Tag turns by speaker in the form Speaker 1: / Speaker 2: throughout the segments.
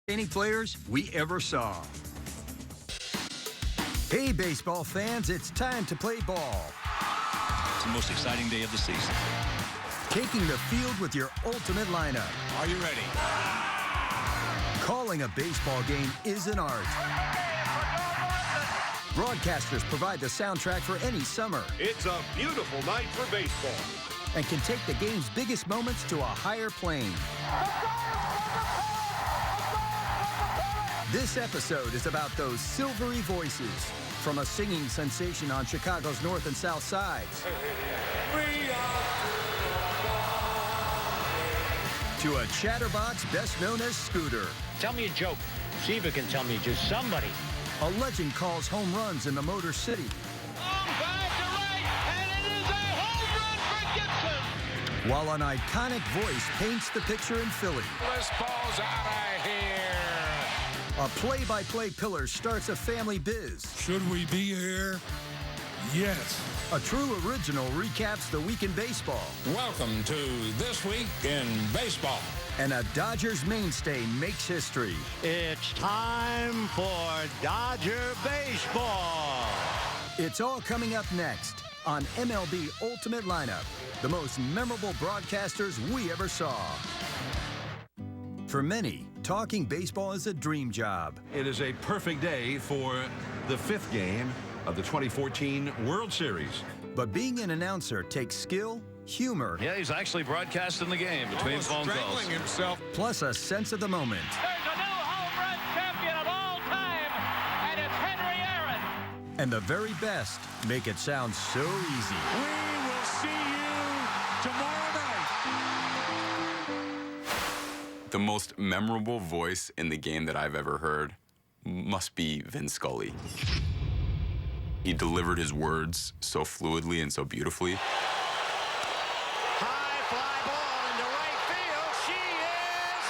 Speaker 1: Any players we ever saw. Hey, baseball fans, it's time to play ball.
Speaker 2: It's the most exciting day of the season.
Speaker 1: Taking the field with your ultimate lineup.
Speaker 2: Are you ready?
Speaker 1: Calling a baseball game is an art. Broadcasters provide the soundtrack for any summer.
Speaker 3: It's a beautiful night for baseball.
Speaker 1: And can take the game's biggest moments to a higher plane. This episode is about those silvery voices, from a singing sensation on Chicago's north and south sides to a chatterbox best known as Scooter.
Speaker 4: Tell me a joke. See if it can tell me just somebody.
Speaker 1: A legend calls home runs in the Motor City.
Speaker 5: Back to right, and it is a home run for Gibson.
Speaker 1: While an iconic voice paints the picture in Philly.
Speaker 5: This ball's out of here.
Speaker 1: A play-by-play pillar starts a family biz.
Speaker 6: Should we be here? Yes.
Speaker 1: A true original recaps the week in baseball.
Speaker 6: Welcome to This Week in Baseball.
Speaker 1: And a Dodgers mainstay makes history.
Speaker 4: It's time for Dodger Baseball.
Speaker 1: It's all coming up next on MLB Ultimate Lineup, the most memorable broadcasters we ever saw. For many, talking baseball is a dream job.
Speaker 3: It is a perfect day for the fifth game of the 2014 World Series.
Speaker 1: But being an announcer takes skill, humor,
Speaker 2: Yeah, he's actually broadcasting the game between phone calls.
Speaker 3: himself.
Speaker 1: plus a sense of the moment.
Speaker 5: There's a new home run champion of all time, and it's Henry Aaron.
Speaker 1: And the very best make it sound so easy.
Speaker 6: We will see you tomorrow night.
Speaker 7: The most memorable voice in the game that I've ever heard must be Vin Scully. He delivered his words so fluidly and so beautifully.
Speaker 4: High fly ball into right field. She is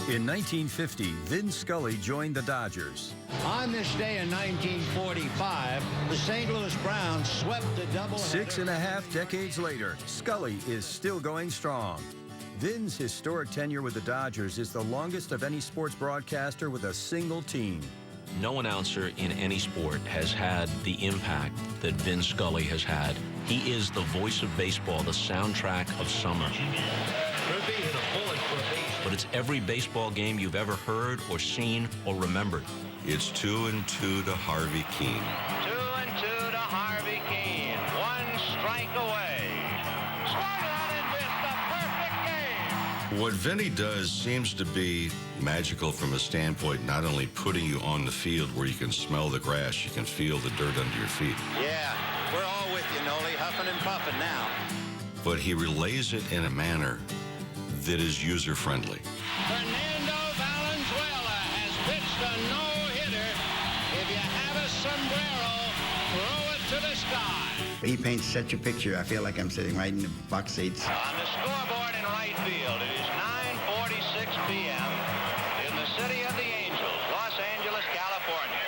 Speaker 4: gone.
Speaker 1: In 1950, Vin Scully joined the Dodgers.
Speaker 4: On this day in 1945, the St. Louis Browns swept the doubleheader.
Speaker 1: 6.5 decades later, Scully is still going strong. Vin's historic tenure with the Dodgers is the longest of any sports broadcaster with a single team.
Speaker 8: No announcer in any sport has had the impact that Vin Scully has had. He is the voice of baseball, the soundtrack of summer. But it's every baseball game you've ever heard or seen or remembered.
Speaker 9: It's 2-2 to Harvey Keene.
Speaker 5: 2-2 to Harvey Keene. One strike away. Swung on and missed a perfect game.
Speaker 9: What Vinny does seems to be magical from a standpoint not only putting you on the field where you can smell the grass, you can feel the dirt under your feet.
Speaker 4: Yeah, we're all with you, Noli, huffing and puffing now.
Speaker 9: But he relays it in a manner that is user-friendly.
Speaker 5: Fernando Valenzuela has pitched a no-hitter. If you have a sombrero, throw it to the sky.
Speaker 10: He paints such a picture, I feel like I'm sitting right in the box seats.
Speaker 5: On the scoreboard in right field, it is 9:46 p.m. in the city of the Angels, Los Angeles, California.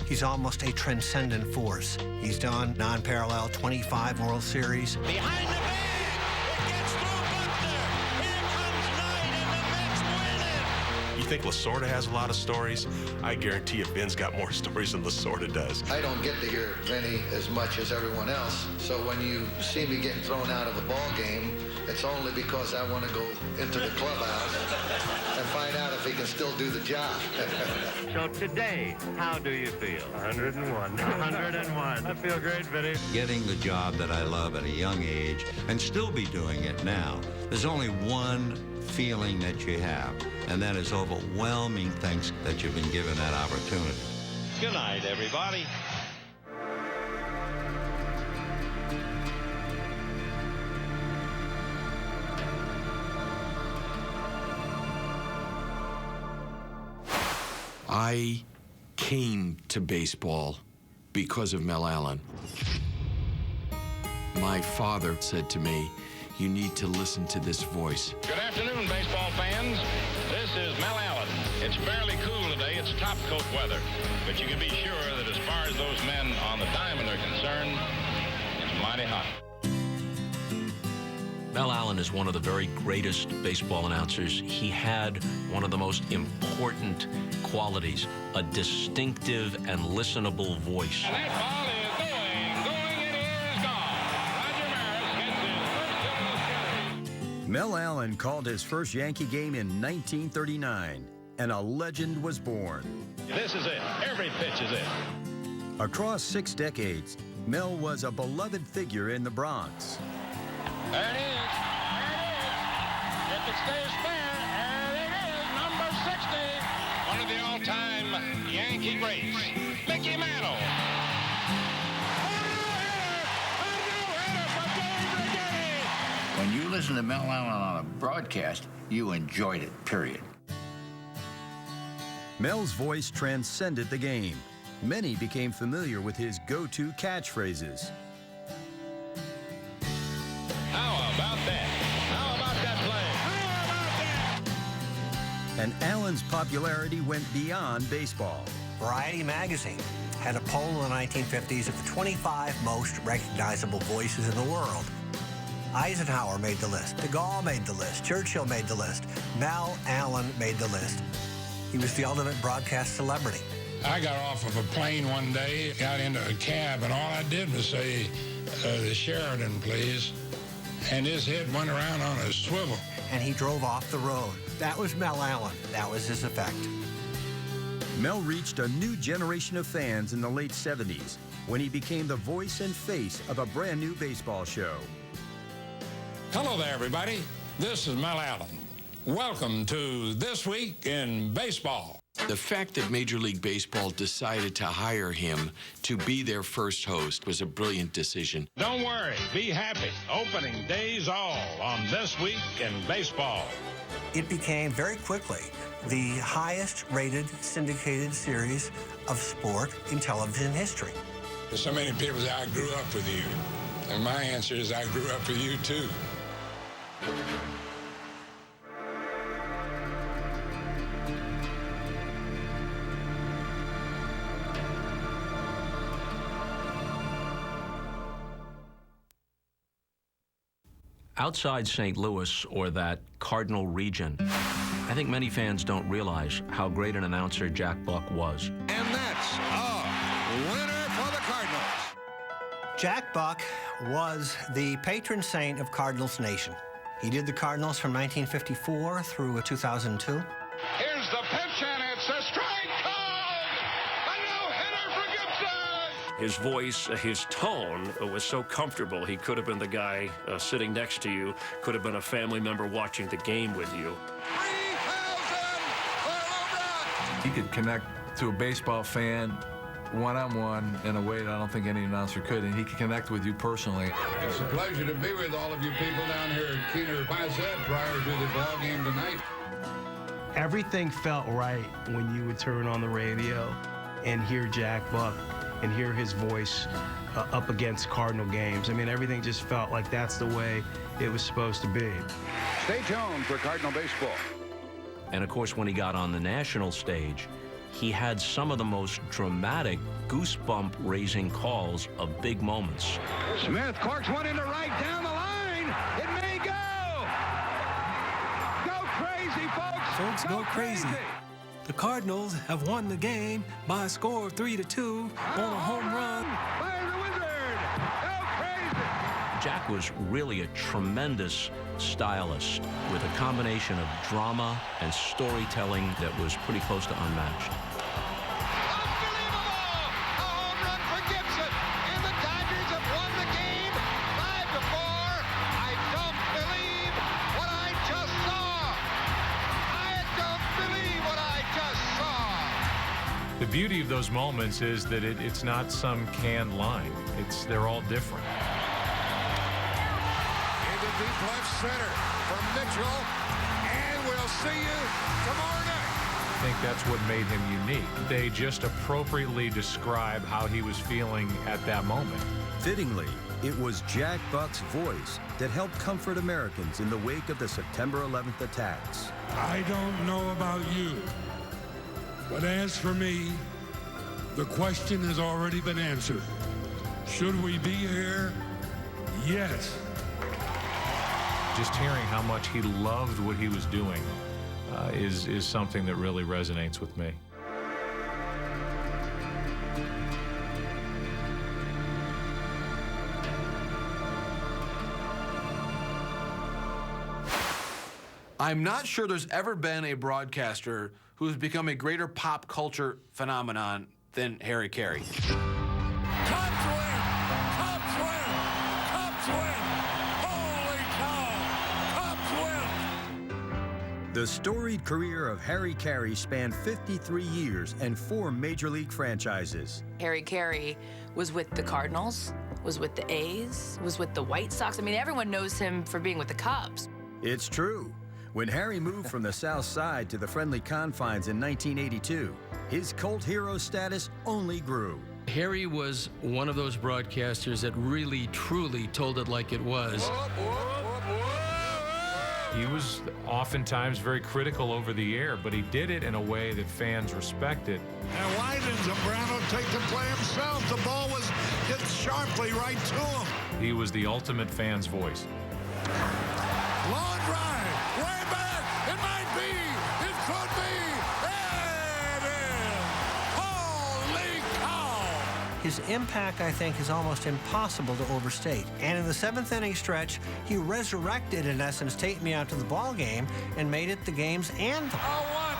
Speaker 11: He's almost a transcendent force. He's done non-parallel 25 World Series.
Speaker 5: Behind the bag, it gets through Buckner. Here comes Knight, and the Mets win it.
Speaker 12: You think Lasorda has a lot of stories? I guarantee you Vin's got more stories than Lasorda does.
Speaker 13: I don't get to hear Vinny as much as everyone else, so when you see me getting thrown out of a ball game, it's only because I want to go into the clubhouse and find out if he can still do the job.
Speaker 4: So today, how do you feel?
Speaker 5: 101.
Speaker 4: 101.
Speaker 5: I feel great, Vinny.
Speaker 10: Getting the job that I love at a young age and still be doing it now, there's only one feeling that you have, and that is overwhelming thanks that you've been given that opportunity.
Speaker 4: Good night, everybody.
Speaker 14: I came to baseball because of Mel Allen. My father said to me, you need to listen to this voice.
Speaker 5: Good afternoon, baseball fans. This is Mel Allen. It's fairly cool today. It's top coat weather. But you can be sure that as far as those men on the diamond are concerned, it's mighty hot.
Speaker 8: Mel Allen is one of the very greatest baseball announcers. He had one of the most important qualities, a distinctive and listenable voice.
Speaker 5: And that ball is going, it is gone. Roger Maris gets his first hit of the series.
Speaker 1: Mel Allen called his first Yankee game in 1939, and a legend was born.
Speaker 5: This is it. Every pitch is it.
Speaker 1: Across 6 decades, Mel was a beloved figure in the Bronx.
Speaker 5: There it is. If it stays fair, there it is, number 60. One of the all-time Yankee greats, Mickey Mantle.
Speaker 15: When you listen to Mel Allen on a broadcast, you enjoyed it, period.
Speaker 1: Mel's voice transcended the game. Many became familiar with his go-to catchphrases.
Speaker 5: How about that? How about that play? How about that?
Speaker 1: And Allen's popularity went beyond baseball.
Speaker 11: Variety magazine had a poll in the 1950s of the 25 most recognizable voices in the world. Eisenhower made the list. De Gaulle made the list. Churchill made the list. Mel Allen made the list. He was the ultimate broadcast celebrity.
Speaker 6: I got off of a plane one day, got into a cab, and all I did was say, the Sheridan, please. And his head went around on a swivel.
Speaker 11: And he drove off the road. That was Mel Allen. That was his effect.
Speaker 1: Mel reached a new generation of fans in the late 70s when he became the voice and face of a brand new baseball show.
Speaker 6: Hello there, everybody. This is Mel Allen. Welcome to This Week in Baseball.
Speaker 14: The fact that Major League Baseball decided to hire him to be their first host was a brilliant decision.
Speaker 5: Don't worry, be happy. Opening days all on This Week in Baseball.
Speaker 11: It became very quickly the highest rated syndicated series of sport in television history.
Speaker 6: So many people say, I grew up with you. And my answer is, I grew up with you too.
Speaker 8: Outside St. Louis, or that Cardinal region, I think many fans don't realize how great an announcer Jack Buck was.
Speaker 16: And that's a winner for the Cardinals.
Speaker 11: Jack Buck was the patron saint of Cardinals Nation. He did the Cardinals from 1954 through 2002.
Speaker 5: Here's the pitch, and it's a strike called. A no-hitter for Gibson.
Speaker 17: His voice, his tone was so comfortable. He could have been the guy sitting next to you, could have been a family member watching the game with you.
Speaker 18: He could connect to a baseball fan one-on-one in a way that I don't think any announcer could, and he could connect with you personally.
Speaker 19: It's a pleasure to be with all of you people down here at Keener Bassett prior to the ball game tonight.
Speaker 20: Everything felt right when you would turn on the radio and hear Jack Buck and hear his voice up against Cardinal games. I mean, everything just felt like that's the way it was supposed to be.
Speaker 16: Stay tuned for Cardinal baseball.
Speaker 8: And of course, when he got on the national stage, he had some of the most dramatic, goosebump-raising calls of big moments.
Speaker 16: Smith corks one into right down the line. It may go. Go crazy, folks.
Speaker 21: Folks, go crazy. The Cardinals have won the game by a score of 3-2 on a home run.
Speaker 16: Fire the Wizard. Go crazy.
Speaker 8: Jack was really a tremendous stylist with a combination of drama and storytelling that was pretty close to unmatched.
Speaker 22: The beauty of those moments is that it's not some canned line. They're all different.
Speaker 16: Into deep left center from Mitchell, and we'll see you tomorrow night.
Speaker 22: I think that's what made him unique. They just appropriately describe how he was feeling at that moment.
Speaker 1: Fittingly, it was Jack Buck's voice that helped comfort Americans in the wake of the September 11th attacks.
Speaker 6: I don't know about you, but as for me, the question has already been answered. Should we be here? Yes.
Speaker 22: Just hearing how much he loved what he was doing is something that really resonates with me.
Speaker 2: I'm not sure there's ever been a broadcaster who's become a greater pop culture phenomenon than Harry Carey.
Speaker 16: Cubs win! Cubs win! Cubs win! Holy cow! Cubs win!
Speaker 1: The storied career of Harry Carey spanned 53 years and 4 major league franchises.
Speaker 3: Harry Carey was with the Cardinals, was with the A's, was with the White Sox. I mean, everyone knows him for being with the Cubs.
Speaker 1: It's true. When Harry moved from the South Side to the friendly confines in 1982, his cult hero status only grew.
Speaker 23: Harry was one of those broadcasters that really, truly told it like it was.
Speaker 22: He was oftentimes very critical over the air, but he did it in a way that fans respected.
Speaker 16: And why didn't Zambrano take the play himself? The ball was hit sharply right to him.
Speaker 22: He was the ultimate fan's voice.
Speaker 16: Long drive, way back. It might be. It could be. It is. Holy cow!
Speaker 11: His impact, I think, is almost impossible to overstate. And in the 7th inning stretch, he resurrected, in essence, Take Me Out to the Ball Game and made it the game's anthem.
Speaker 16: A 1,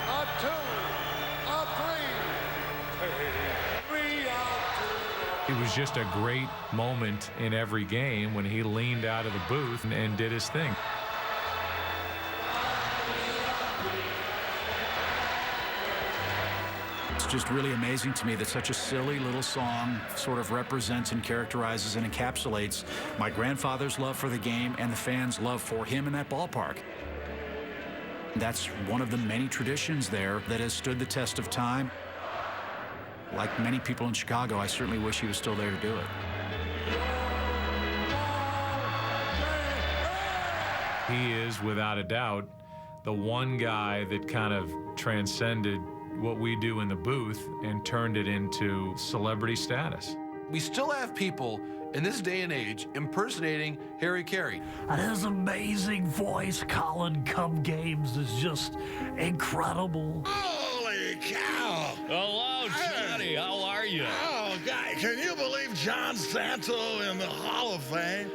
Speaker 16: a 2, a 3. 3 out.
Speaker 22: It was just a great moment in every game when he leaned out of the booth and did his thing.
Speaker 24: It's just really amazing to me that such a silly little song sort of represents and characterizes and encapsulates my grandfather's love for the game and the fans' love for him in that ballpark. That's one of the many traditions there that has stood the test of time. Like many people in Chicago, I certainly wish he was still there to do it.
Speaker 22: He is, without a doubt, the one guy that kind of transcended what we do in the booth and turned it into celebrity status.
Speaker 2: We still have people in this day and age impersonating Harry Carey.
Speaker 25: His amazing voice calling Cub games is just incredible.
Speaker 16: Holy cow!
Speaker 25: Hello,
Speaker 16: Johnny.
Speaker 25: How are you?
Speaker 16: Oh, God, can you believe John Santo in the Hall of Fame?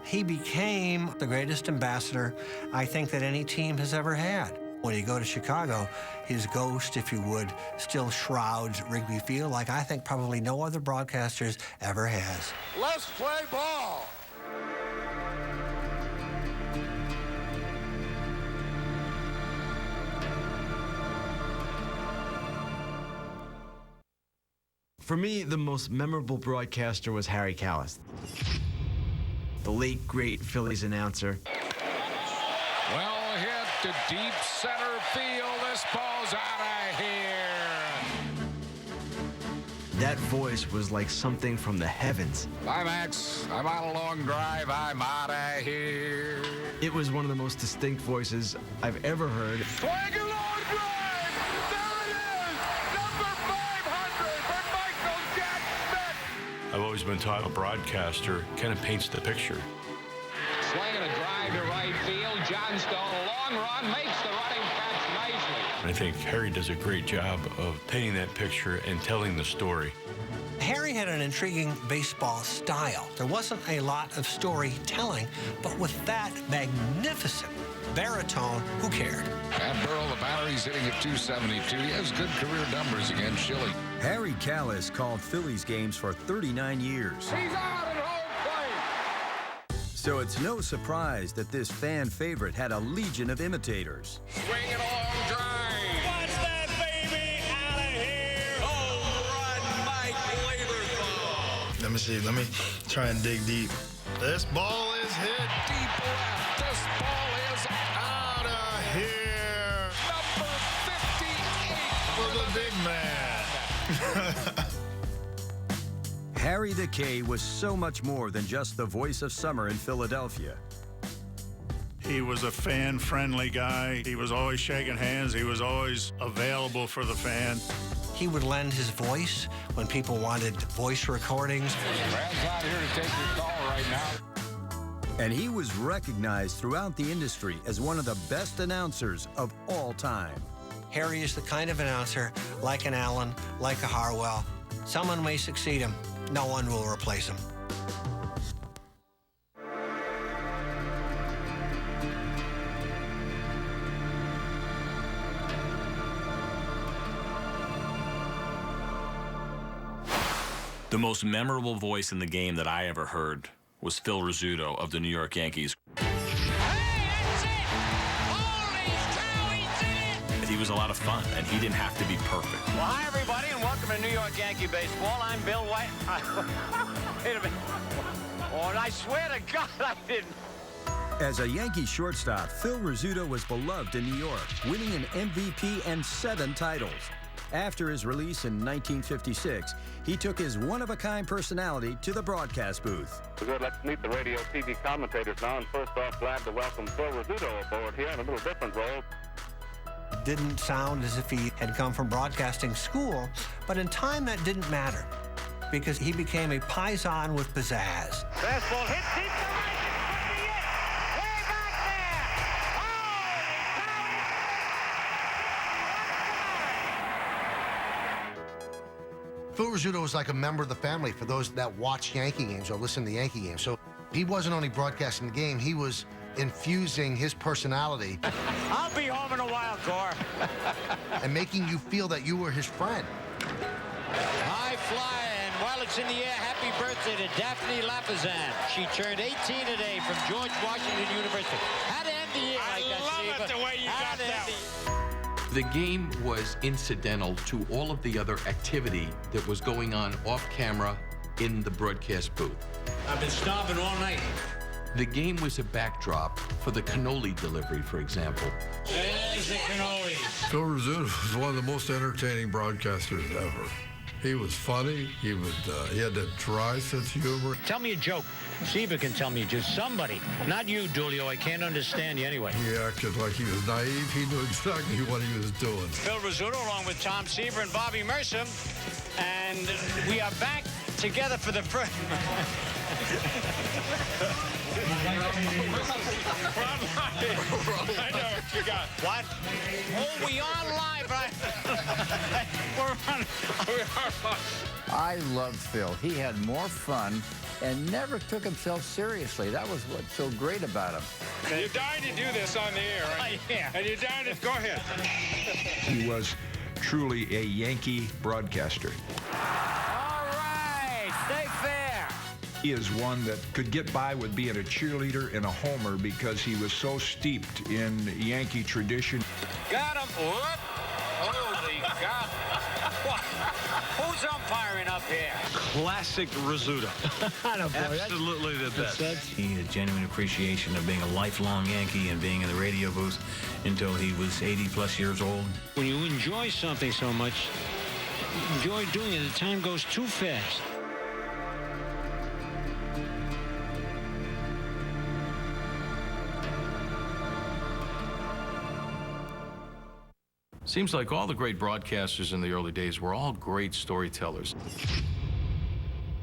Speaker 11: He became the greatest ambassador I think that any team has ever had. When you go to Chicago, his ghost, if you would, still shrouds Wrigley Field like I think probably no other broadcasters ever has.
Speaker 16: Let's play ball.
Speaker 26: For me, the most memorable broadcaster was Harry Kalas, the late, great Phillies announcer.
Speaker 5: Well hit to deep center field. This ball's out of here.
Speaker 26: That voice was like something from the heavens.
Speaker 5: Bye, Max. I'm on a long drive. I'm out of here.
Speaker 26: It was one of the most distinct voices I've ever heard.
Speaker 16: Swing a long drive. There it is. Number 500 for Michael Jack Smith.
Speaker 12: I've always been taught a broadcaster kind of paints the picture.
Speaker 5: Swinging a drive to right field. John Stone, a long run, makes the running catch nicely.
Speaker 12: I think Harry does a great job of painting that picture and telling the story.
Speaker 11: Harry had an intriguing baseball style. There wasn't a lot of storytelling, but with that magnificent baritone, who cared?
Speaker 5: And Burrow, the battery's hitting at 272. He has good career numbers against Chile.
Speaker 1: Harry Kalas called Phillies games for 39 years.
Speaker 16: He's out at home plate.
Speaker 1: So it's no surprise that this fan favorite had a legion of imitators.
Speaker 5: Swinging a long drive. Watch that baby out of here. Home run, Mike Laberthal.
Speaker 27: Let me see. Let me try and dig deep. This ball is hit.
Speaker 5: Deep left. This ball is out of here. Number 58
Speaker 27: For the big man.
Speaker 1: Harry the K was so much more than just the voice of summer in Philadelphia.
Speaker 28: He was a fan-friendly guy. He was always shaking hands. He was always available for the fan.
Speaker 11: He would lend his voice when people wanted voice recordings.
Speaker 5: Brad's out here to take your call right now.
Speaker 1: And he was recognized throughout the industry as one of the best announcers of all time.
Speaker 11: Harry is the kind of announcer, like an Allen, like a Harwell. Someone may succeed him. No one will replace him.
Speaker 4: The most memorable voice in the game that I ever heard was Phil Rizzuto of the New York Yankees. He was a lot of fun, and he didn't have to be perfect.
Speaker 5: Well, hi, everybody, and welcome to New York Yankee Baseball. I'm Bill White. Wait a minute. Oh, and I swear to God, I didn't.
Speaker 1: As a Yankee shortstop, Phil Rizzuto was beloved in New York, winning an MVP and 7 titles. After his release in 1956, he took his one-of-a-kind personality to the broadcast booth.
Speaker 7: Good, let's meet the radio TV commentators now. And first off, glad to welcome Phil Rizzuto aboard here in a little different role.
Speaker 11: Didn't sound as if he had come from broadcasting school, but in time that didn't matter because he became a paisan with pizzazz.
Speaker 5: Fastball hit deep to right. Could be it. Way back there.
Speaker 9: Phil Rizzuto was like a member of the family for those that watch Yankee games or listen to Yankee games. So he wasn't only broadcasting the game, he was infusing his personality.
Speaker 5: I'll be home in a while, Cor.
Speaker 9: And making you feel that you were his friend.
Speaker 5: High fly, and while it's in the air, happy birthday to Daphne Lapizan. She turned 18 today from George Washington University. Had to end the year like that, Steve. I love it the way you got that.
Speaker 10: The game was incidental to all of the other activity that was going on off camera in the broadcast booth.
Speaker 5: I've been starving all night.
Speaker 10: The game was a backdrop for the cannoli delivery, for example.
Speaker 5: There's the cannoli.
Speaker 13: Phil Rizzuto was one of the most entertaining broadcasters ever. He was funny. He had that dry sense of humor.
Speaker 5: Tell me a joke. Seaver can tell me just somebody. Not you, Dulio. I can't understand you anyway.
Speaker 13: He acted like he was naive. He knew exactly what he was doing.
Speaker 5: Phil Rizzuto along with Tom Seaver and Bobby Mercer. And we are back together for the first... I know what you got. What? Oh, we are live, right? We're on.
Speaker 14: I loved Phil. He had more fun and never took himself seriously. That was what's so great about him.
Speaker 5: You're dying to do this on the air, right? Yeah. And you're dying to... Go ahead.
Speaker 15: He was truly a Yankee broadcaster.
Speaker 5: All right. Stay fair.
Speaker 15: He is one that could get by with being a cheerleader and a homer because he was so steeped in Yankee tradition.
Speaker 5: Got him. Whoop. Holy God. Who's umpiring up here?
Speaker 17: Classic Rizzuto. Absolutely the best.
Speaker 24: He had a genuine appreciation of being a lifelong Yankee and being in the radio booth until he was 80-plus years old.
Speaker 5: When you enjoy something so much, enjoy doing it. The time goes too fast.
Speaker 8: Seems like all the great broadcasters in the early days were all great storytellers.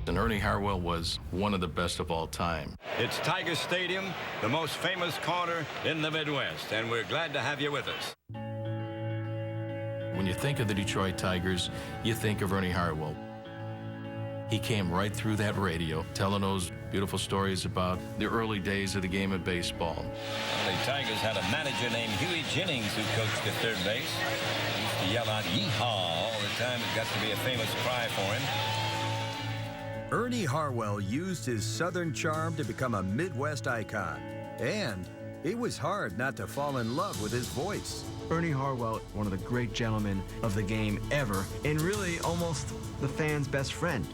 Speaker 8: And Ernie Harwell was one of the best of all time.
Speaker 29: It's Tiger Stadium, the most famous corner in the Midwest, and we're glad to have you with us.
Speaker 8: When you think of the Detroit Tigers, you think of Ernie Harwell. He came right through that radio, telling those beautiful stories about the early days of the game of baseball.
Speaker 29: The Tigers had a manager named Huey Jennings who coached at third base. He used to yell out, "Yeehaw," all the time. It got to be a famous cry for him.
Speaker 1: Ernie Harwell used his Southern charm to become a Midwest icon. And it was hard not to fall in love with his voice.
Speaker 26: Ernie Harwell, one of the great gentlemen of the game ever, and really almost the fans' best friend.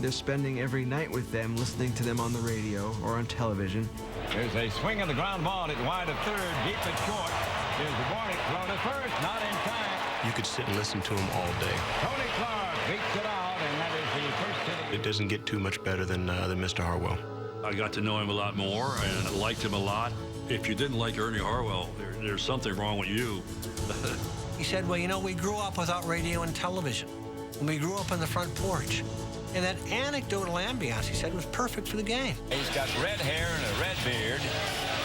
Speaker 26: They're spending every night with them, listening to them on the radio or on television.
Speaker 29: There's a swing of the ground ball at wide of third, deep and short. There's the warning throw to first, not in time.
Speaker 12: You could sit and listen to him all day.
Speaker 29: Tony Clark beats it out, and that is the first inning.
Speaker 12: It doesn't get too much better than Mr. Harwell.
Speaker 30: I got to know him a lot more and liked him a lot. If you didn't like Ernie Harwell, there's something wrong with you.
Speaker 11: He said, well, you know, we grew up without radio and television. And we grew up on the front porch. And that anecdotal ambiance, he said, was perfect for the game.
Speaker 29: He's got red hair and a red beard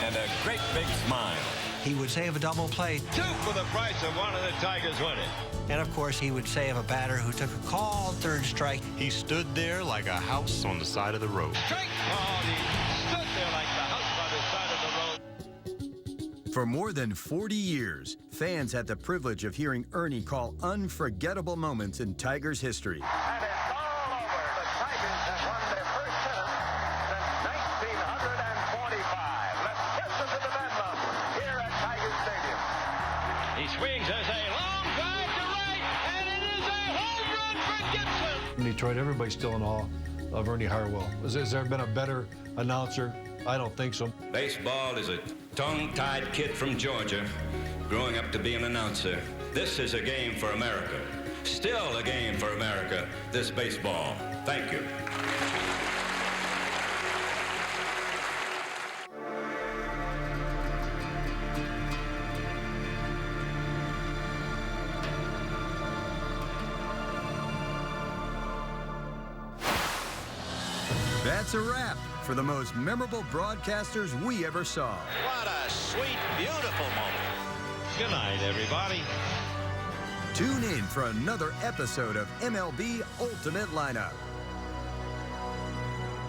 Speaker 29: and a great big smile.
Speaker 11: He would save a double play.
Speaker 17: 2 for the price of 1 and the Tigers win it.
Speaker 11: And, of course, he would save a batter who took a called third strike.
Speaker 12: He stood there like a house on the side of the road.
Speaker 17: Strike called. He stood there like the house by the side of the road.
Speaker 1: For more than 40 years, fans had the privilege of hearing Ernie call unforgettable moments in Tigers history.
Speaker 7: And it's all over. The Tigers have won their first pennant since 1945. Let's listen to the bedlam here at Tiger Stadium.
Speaker 17: He swings as a long drive to right, and it is a home run for Gibson.
Speaker 2: In Detroit, everybody's still in awe of Ernie Harwell. Has there been a better announcer? I don't think so.
Speaker 29: Baseball is a tongue-tied kid from Georgia growing up to be an announcer. This is a game for America. Still a game for America, this baseball. Thank you.
Speaker 1: That's a wrap for the most memorable broadcasters we ever saw.
Speaker 5: What a sweet, beautiful moment.
Speaker 17: Good night, everybody.
Speaker 1: Tune in for another episode of MLB Ultimate Lineup.